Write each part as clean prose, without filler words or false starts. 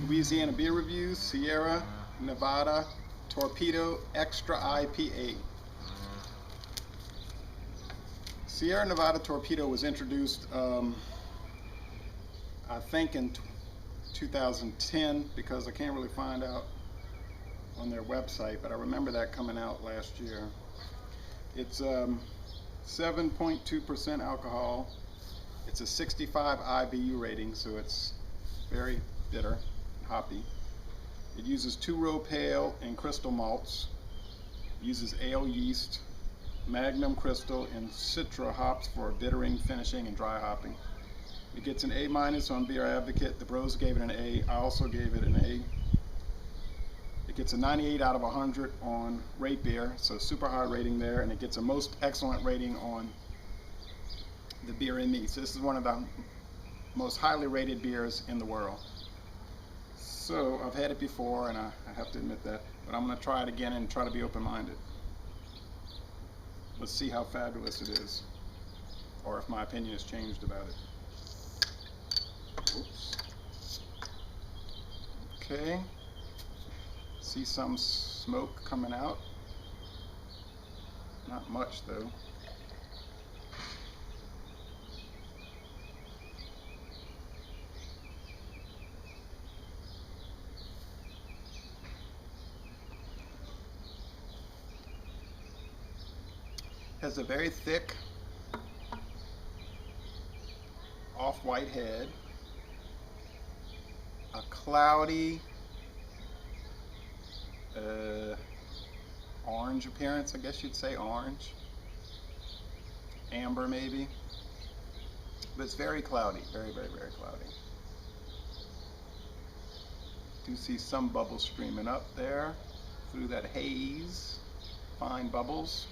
Louisiana beer reviews, Sierra Nevada Torpedo Extra IPA. Sierra Nevada Torpedo was introduced, I think, in 2010, because I can't really find out on their website, but I remember that coming out last year. It's 7.2% alcohol. It's a 65 IBU rating, so it's very bitter, hoppy. It uses 2-row pale and crystal malts. It uses ale yeast, Magnum Crystal, and Citra hops for bittering, finishing, and dry hopping. It gets an A- on Beer Advocate. The Bros gave it an A. I also gave it an A. It gets a 98 out of 100 on Rate Beer, so super high rating there, and it gets a most excellent rating on the Beer in Me. So this is one of the most highly rated beers in the world. So I've had it before, and I have to admit that, but I'm going to try it again and try to be open-minded. Let's see how fabulous it is, or if my opinion has changed about it. Oops. Okay. See some smoke coming out. Not much though. Has a very thick off-white head, a cloudy orange appearance, I guess you'd say orange, amber maybe, but it's very cloudy, very, very, very cloudy. Do see some bubbles streaming up there through that haze, fine bubbles.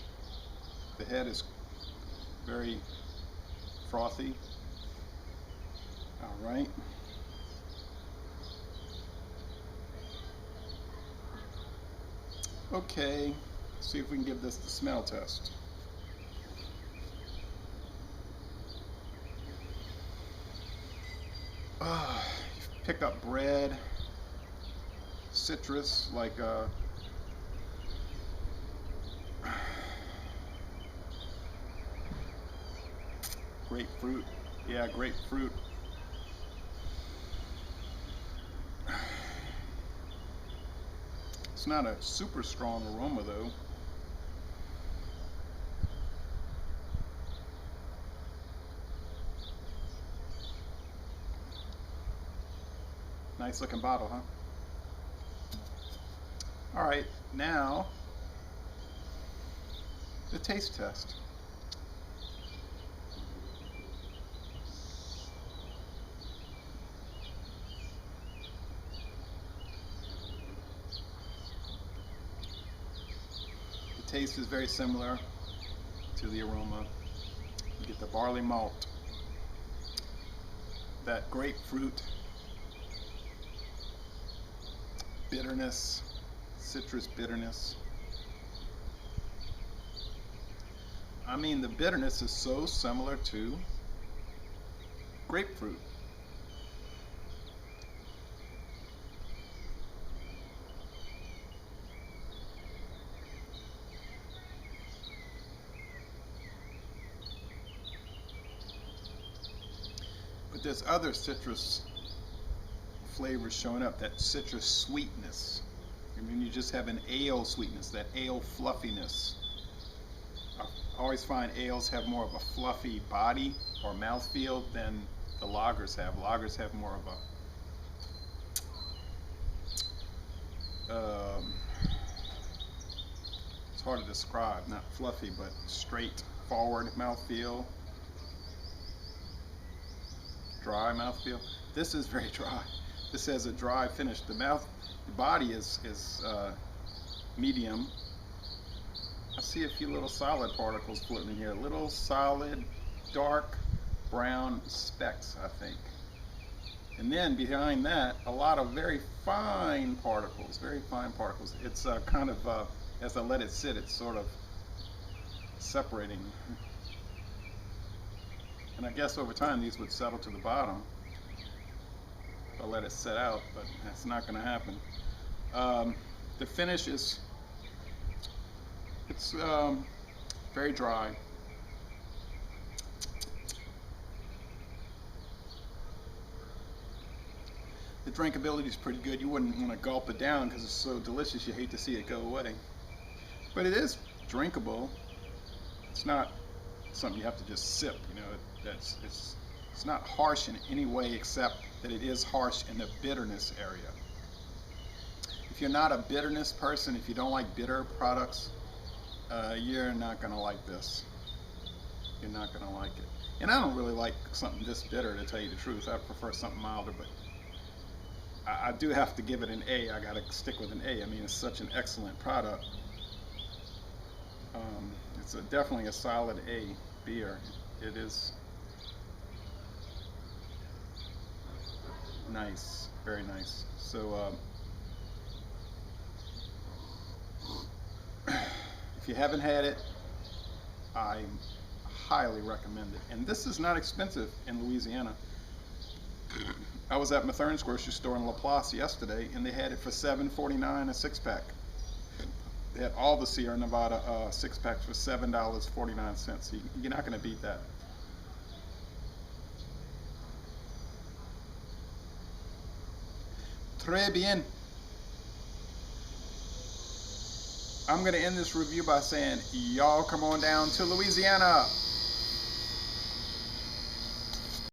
The head is very frothy. All right. Okay, see if we can give this the smell test. You pick up bread, citrus, like grapefruit. Yeah, grapefruit. It's not a super strong aroma though. Nice looking bottle, huh? All right, now the taste test. The taste is very similar to the aroma. You get the barley malt, that grapefruit bitterness, citrus bitterness. I mean, the bitterness is so similar to grapefruit. But there's other citrus flavors showing up, that citrus sweetness. I mean, you just have an ale sweetness, that ale fluffiness. I always find ales have more of a fluffy body or mouthfeel than the lagers have. Lagers have more of a, it's hard to describe, not fluffy, but straight forward mouthfeel, dry mouthfeel. This is very dry. This has a dry finish. The body is medium. I see a few little solid particles floating in here. Little solid, dark brown specks, I think. And then behind that, a lot of very fine particles, very fine particles. It's kind of, as I let it sit, it's sort of separating. And I guess over time these would settle to the bottom. if I let it set out, but that's not going to happen. The finish is, it's very dry. The drinkability is pretty good. You wouldn't want to gulp it down because it's so delicious. You hate to see it go away. But it is drinkable. It's not something you have to just sip. You know, it's not harsh in any way except that it is harsh in the bitterness area. If you're not a bitterness person, if you don't like bitter products, you're not going to like this. You're not going to like it. And I don't really like something this bitter, to tell you the truth. I prefer something milder, but I do have to give it an A. I got to stick with an A. I mean, it's such an excellent product. It's definitely a solid A beer. It is nice, very nice. So if you haven't had it, I highly recommend it. And this is not expensive in Louisiana. I was at Mathern's grocery store in LaPlace yesterday, and they had it for $7.49 a six-pack. They had all the Sierra Nevada six-packs for $7.49. You're not going to beat that. Très bien. I'm going to end this review by saying, y'all come on down to Louisiana.